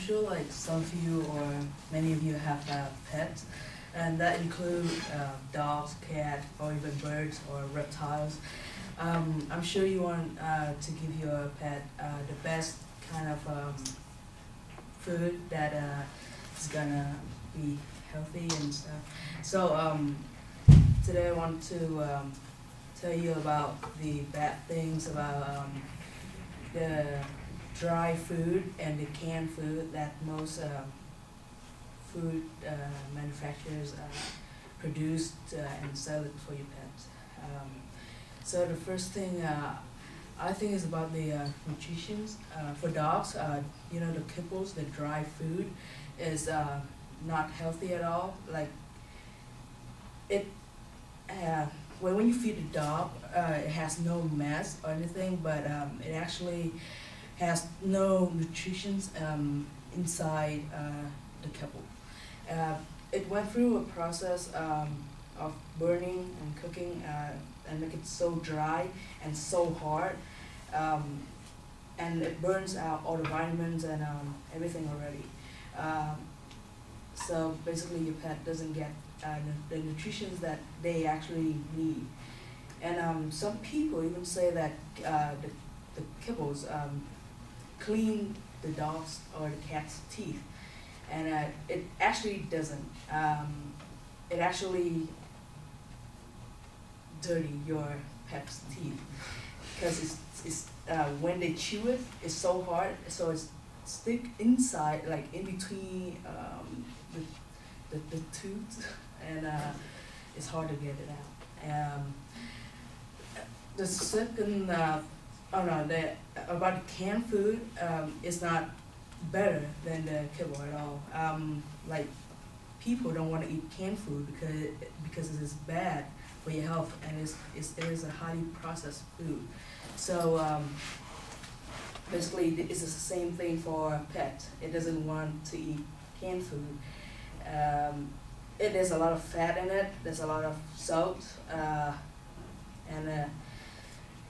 sure like some of you or many of you have pets, and that include dogs, cats, or even birds or reptiles. I'm sure you want to give your pet the best kind of food that is gonna be healthy and stuff. So today I want to tell you about the bad things about the dry food and the canned food that most food manufacturers produce and sell it for your pets. So the first thing I think is about the nutrition. For dogs, you know, the kibbles, the dry food, is not healthy at all. Like it, when you feed a dog, it has no mess or anything, but it actually has no nutrition inside the kibble. It went through a process of burning and cooking and make it so dry and so hard, and it burns out all the vitamins and everything already. So basically your pet doesn't get the nutrition that they actually need. And some people even say that the kibbles clean the dog's or the cat's teeth, and it actually doesn't. It actually dirty your pet's teeth, because it's when they chew it, it's so hard, so it's stick inside, like in between the tooth, and it's hard to get it out. The second, oh no, about the canned food, is not better than the kibble at all. Like people don't want to eat canned food because it is bad for your health, and it is a highly processed food. So basically, it's the same thing for a pet. It doesn't want to eat canned food. There's a lot of fat in it. There's a lot of salt, and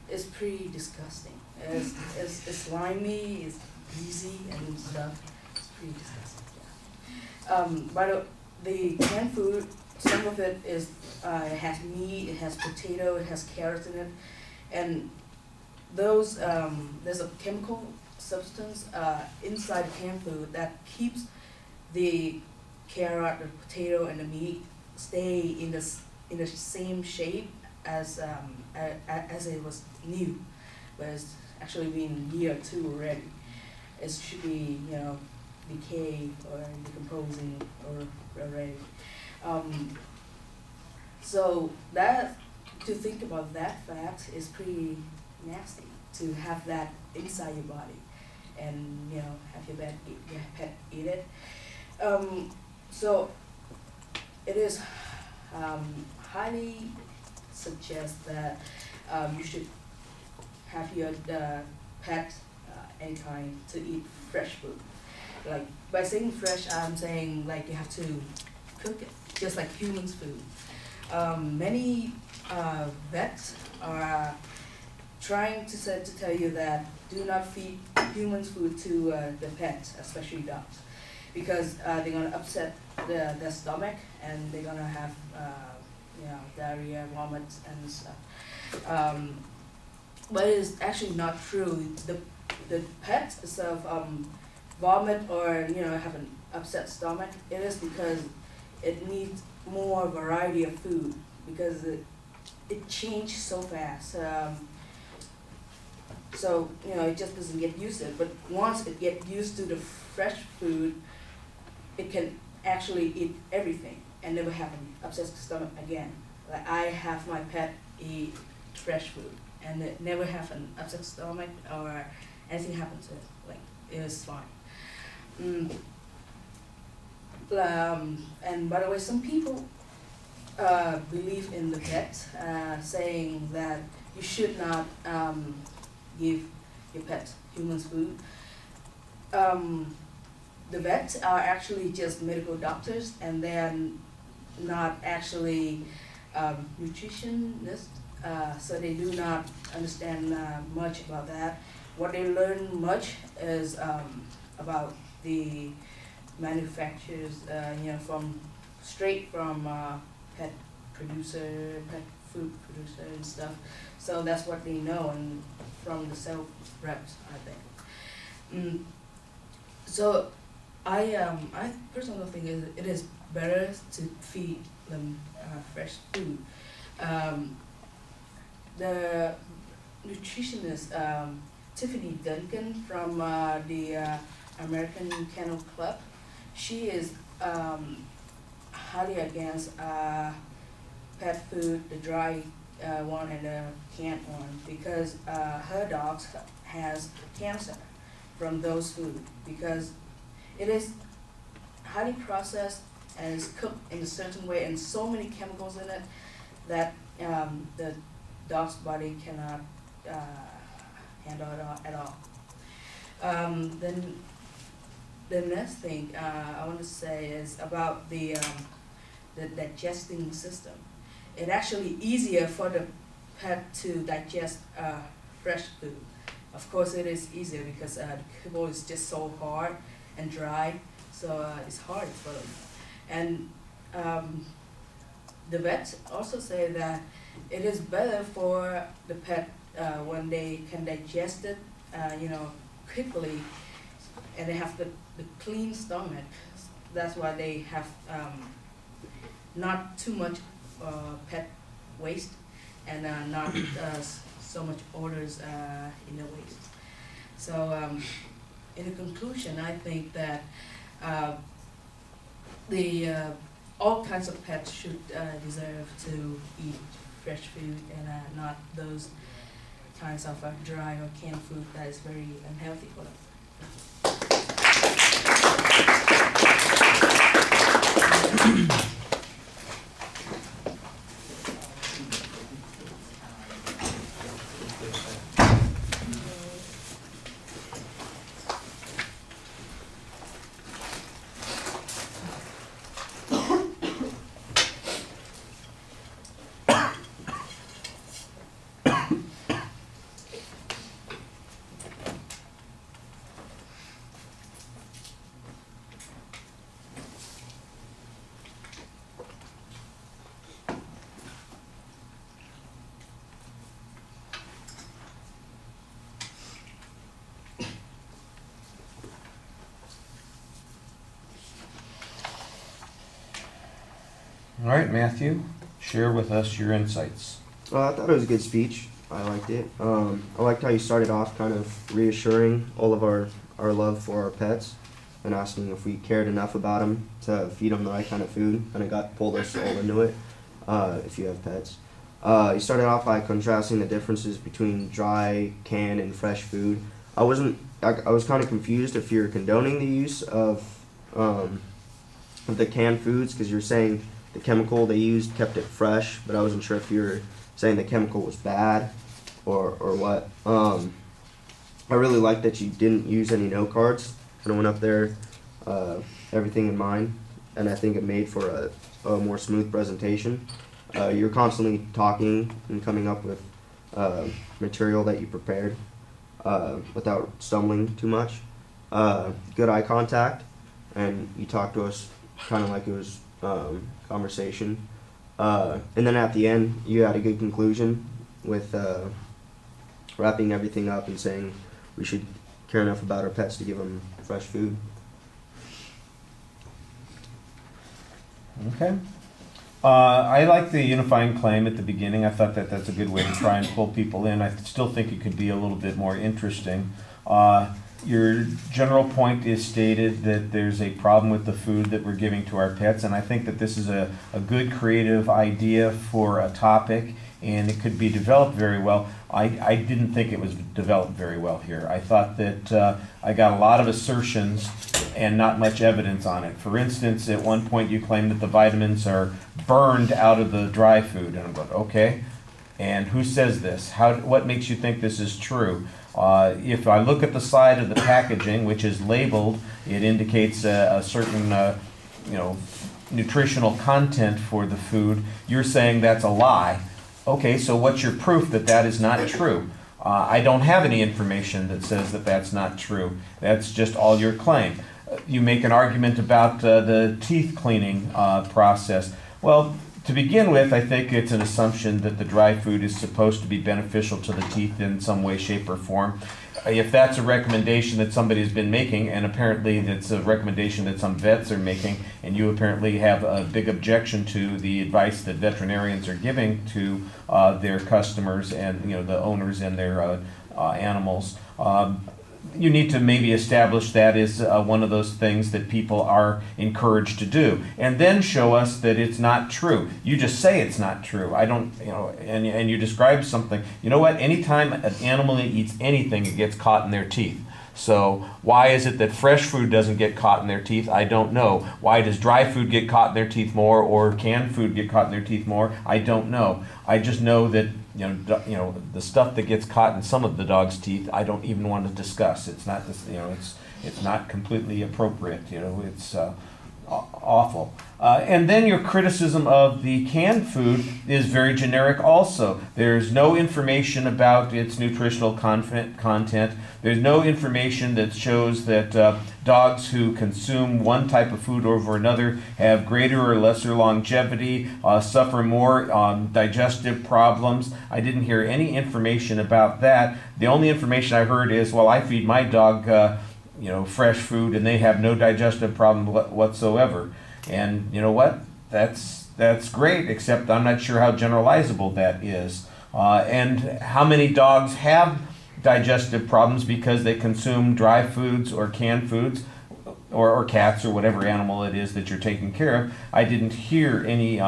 it's pretty disgusting. It's slimy. It's greasy and stuff. It's pretty disgusting. Yeah. But the canned food, some of it is it has meat, it has potato, it has carrots in it, and those there's a chemical substance inside the canned food that keeps the carrot, the potato, and the meat stay in the same shape as it was new, but it's actually been a year or two already. It should be, you know, decayed or decomposing or already. So that, to think about that fact is pretty nasty, to have that inside your body and, you know, have your pet eat it. So it is highly suggest that you should have your pet anytime to eat fresh food. Like by saying fresh, I'm saying like you have to cook it, just like humans' food. Many vets are trying to tell you that do not feed humans' food to the pets, especially dogs, because they're gonna upset their stomach and they're gonna have you know, diarrhea, vomits, and stuff. But it is actually not true. The pet itself vomit or, you know, have an upset stomach. It is because it needs more variety of food, because it changes so fast. So, you know, it just doesn't get used to it. But once it gets used to the fresh food, it can actually eat everything and never have an upset stomach again. Like I have my pet eat fresh food and it never have an upset stomach or anything happens to it. Like it is fine. And by the way, some people believe in the vet, saying that you should not give your pet humans food. The vets are actually just medical doctors, and they're not actually nutritionists, so they do not understand much about that. What they learn much is about the manufacturers, straight from pet pet food producer and stuff. So that's what they know, and from the sales reps, I think. So I personally think it is better to feed them fresh food. The nutritionist Tiffany Duncan from the American Kennel Club, she is highly against pet food, the dry one and the canned one, because her dogs has cancer from those food, because it is highly processed and is cooked in a certain way and so many chemicals in it that the dog's body cannot handle it at all. Then the next thing I want to say is about the digesting system. It's actually easier for the pet to digest fresh food. Of course, it is easier because the kibble is just so hard and dry, so it's hard for them. And the vets also say that it is better for the pet when they can digest it, quickly, and they have the clean stomach. That's why they have not too much pet waste and not so much odors in the waste. So in conclusion, I think that all kinds of pets should deserve to eat fresh food and not those kinds of dry or canned food that is very unhealthy for them. All right, Matthew, share with us your insights. I thought it was a good speech. I liked it. I liked how you started off kind of reassuring all of our love for our pets and asking if we cared enough about them to feed them the right kind of food, and it pulled us all into it if you have pets. You started off by contrasting the differences between dry, canned, and fresh food. I was kind of confused if you're condoning the use of the canned foods, because you're saying the chemical they used kept it fresh, but I wasn't sure if you were saying the chemical was bad or what. I really liked that you didn't use any note cards. Kind of went up there, everything in mind, and I think it made for a more smooth presentation. You're constantly talking and coming up with material that you prepared without stumbling too much. Good eye contact, and you talked to us kind of like it was conversation. And then at the end, you had a good conclusion with wrapping everything up and saying we should care enough about our pets to give them fresh food. Okay. I like the unifying claim at the beginning. I thought that that's a good way to try and pull people in. I still think it could be a little bit more interesting. Your general point is stated that there's a problem with the food that we're giving to our pets, and I think that this is a good creative idea for a topic, and it could be developed very well. I didn't think it was developed very well here. I thought that I got a lot of assertions and not much evidence on it. For instance, at one point you claim that the vitamins are burned out of the dry food, and I'm going, okay, and who says this? What makes you think this is true? If I look at the side of the packaging, which is labeled, it indicates a certain nutritional content for the food. You're saying that's a lie. Okay, so what's your proof that that is not true? I don't have any information that says that that's not true. That's just all your claim. you make an argument about the teeth cleaning process. Well, to begin with, I think it's an assumption that the dry food is supposed to be beneficial to the teeth in some way, shape, or form. If that's a recommendation that somebody has been making, and apparently that's a recommendation that some vets are making, and you apparently have a big objection to the advice that veterinarians are giving to their customers and the owners and their animals, you need to maybe establish that is one of those things that people are encouraged to do, and then show us that it's not true. You just say it's not true. I don't, and you describe something. You know what? Anytime an animal eats anything, it gets caught in their teeth. So why is it that fresh food doesn't get caught in their teeth? I don't know. Why does dry food get caught in their teeth more, or canned food get caught in their teeth more? I don't know. I just know that the stuff that gets caught in some of the dog's teeth, I don't even want to discuss. It's not this, it's not completely appropriate. It's awful. And then your criticism of the canned food is very generic also. There's no information about its nutritional content. There's no information that shows that dogs who consume one type of food over another have greater or lesser longevity, suffer more digestive problems. I didn't hear any information about that. The only information I heard is, well, I feed my dog fresh food and they have no digestive problem whatsoever. And you know what? That's great, except I'm not sure how generalizable that is. And how many dogs have digestive problems because they consume dry foods or canned foods, or cats or whatever animal it is that you're taking care of. I didn't hear any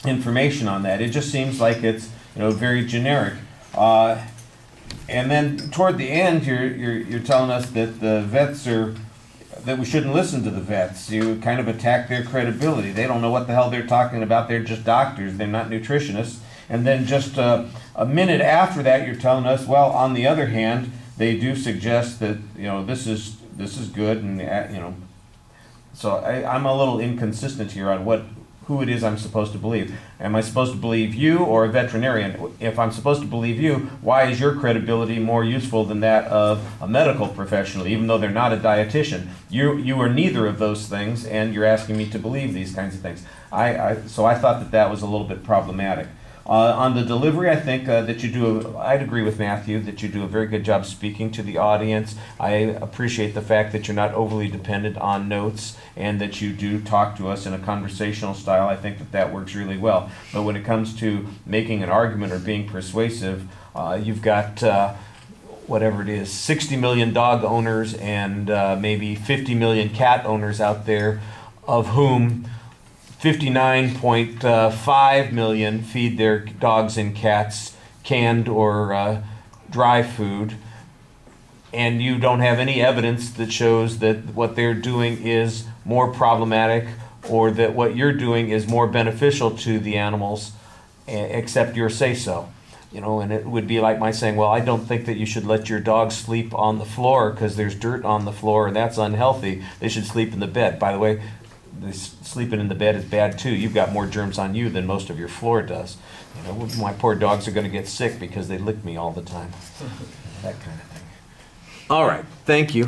information on that. It just seems like it's very generic. And then toward the end, you're telling us that the vets that we shouldn't listen to the vets. You kind of attack their credibility. They don't know what the hell they're talking about. They're just doctors. They're not nutritionists. And then just a minute after that, you're telling us, well, on the other hand, they do suggest that this is good, and So I'm a little inconsistent here on who it is I'm supposed to believe. Am I supposed to believe you or a veterinarian? If I'm supposed to believe you, why is your credibility more useful than that of a medical professional, even though they're not a dietitian? You are neither of those things, and you're asking me to believe these kinds of things. So I thought that was a little bit problematic. On the delivery, I think that you do, I'd agree with Matthew, that you do a very good job speaking to the audience. I appreciate the fact that you're not overly dependent on notes and that you do talk to us in a conversational style. I think that works really well. But when it comes to making an argument or being persuasive, you've got whatever it is, 60 million dog owners and maybe 50 million cat owners out there, of whom 59.5 million feed their dogs and cats canned or dry food, and you don't have any evidence that shows that what they're doing is more problematic or that what you're doing is more beneficial to the animals, except your say-so. And it would be like my saying, well, I don't think that you should let your dog sleep on the floor because there's dirt on the floor and that's unhealthy. They should sleep in the bed. By the way, sleeping in the bed is bad too. You've got more germs on you than most of your floor does. My poor dogs are going to get sick because they lick me all the time. That kind of thing. All right. Thank you.